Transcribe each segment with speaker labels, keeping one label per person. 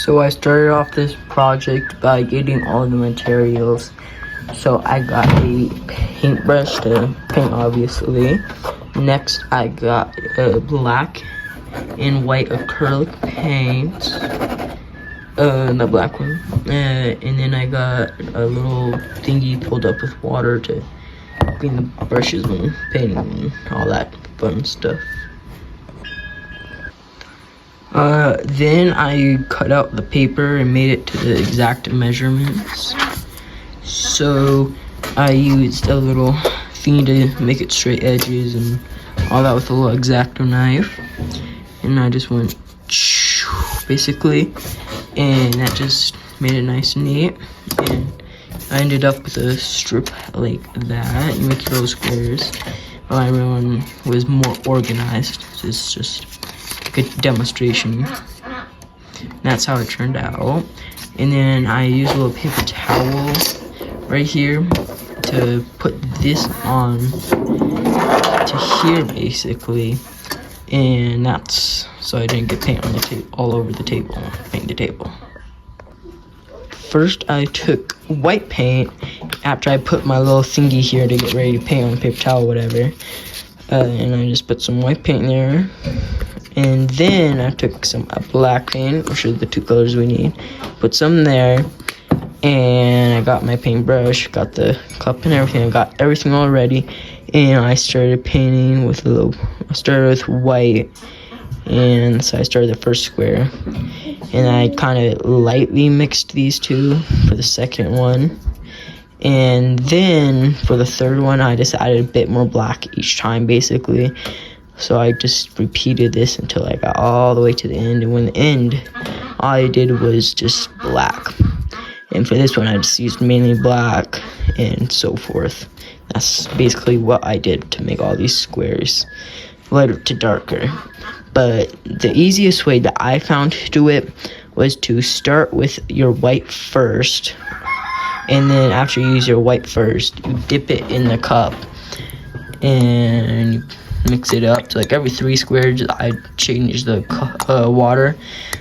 Speaker 1: So I started off this project by getting all the materials. So I got a paintbrush to paint, obviously. Next I got a black and white acrylic paint, the black one. And then I got a little thingy filled up with water to clean the brushes and paint and all that fun stuff. Then I cut out the paper and made it to the exact measurements. So I used a little thing to make it straight edges and all that with a little X-Acto knife. And I just went basically, and that just made it nice and neat. And I ended up with a strip like that. You make your little squares. Well, everyone was more organized. So it's just a demonstration. That's how it turned out. And then I used a little paper towel right here to put this on to here basically, and that's so I didn't get paint on the table all over the table, paint the table. First I took white paint after I put my little thingy here to get ready to paint on the paper towel, whatever, and I just put some white paint there. And then I took some black paint, which are the two colors we need, put some there, and I got my paintbrush, got the cup and everything. I got everything all ready, and I started painting with I started with white, and so I started the first square, and I kind of lightly mixed these two for the second one, and then for the third one I just added a bit more black each time basically. So I just repeated this until I got all the way to the end, and when the end, all I did was just black. And for this one, I just used mainly black and so forth. That's basically what I did to make all these squares, lighter to darker. But the easiest way that I found to do it was to start with your white first, and then after you use your white first, you dip it in the cup, and you mix it up. So like every 3 squares I change the water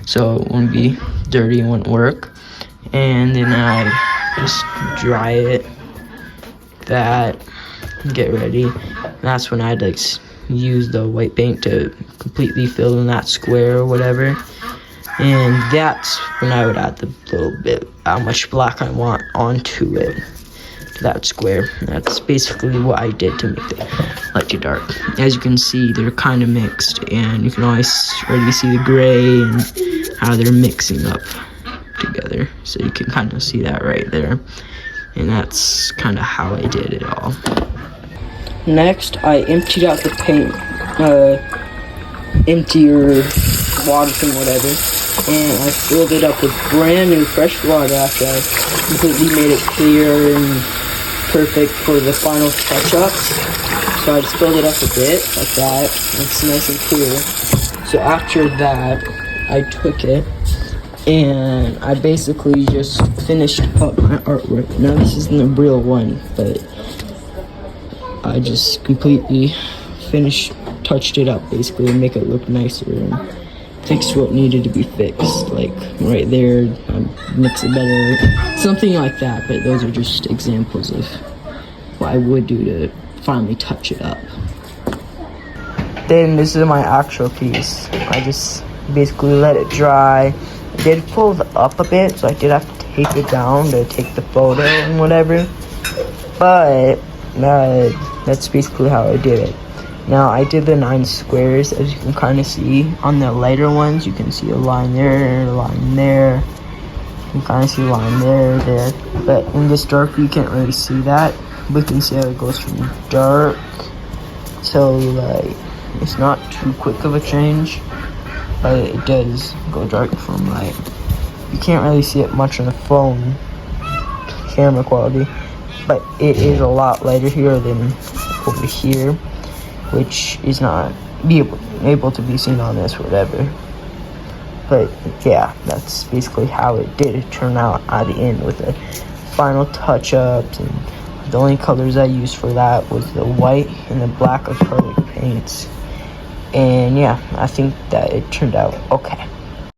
Speaker 1: so it wouldn't be dirty and wouldn't work, and then I just dry it, get ready. That's when I'd like use the white paint to completely fill in that square or whatever, and that's when I would add the little bit how much black I want onto it, that square. That's basically what I did to make it light to dark. As you can see, they're kind of mixed, and you can always already see the gray and how they're mixing up together. So you can kind of see that right there, and that's kind of how I did it all. Next, I emptied out the paint, empty your water thing, whatever, and I filled it up with brand new fresh water after I completely made it clear and perfect for the final touch-ups. So I just filled it up a bit like that. It's nice and clear. So after that, I took it and I basically just finished up my artwork. Now this isn't the real one, but I just completely touched it up basically to make it look nicer and fixed what needed to be fixed, like right there, mix it better, something like that. But those are just examples of what I would do to finally touch it up. Then this is my actual piece. I just basically let it dry. I did pull it up a bit, so I did have to tape it down to take the photo and whatever, but that's basically how I did it. Now I did the 9 squares, as you can kind of see. On the lighter ones, you can see a line there, a line there. You can kind of see a line there. But in this dark, you can't really see that. But you can see how it goes from dark to light. It's not too quick of a change, but it does go dark from light. You can't really see it much on the phone camera quality, but it is a lot lighter here than over here, which is not able to be seen on this, whatever. But yeah, that's basically how it did turn out at the end with the final touch-ups. And the only colors I used for that was the white and the black acrylic paints. And yeah, I think that it turned out okay.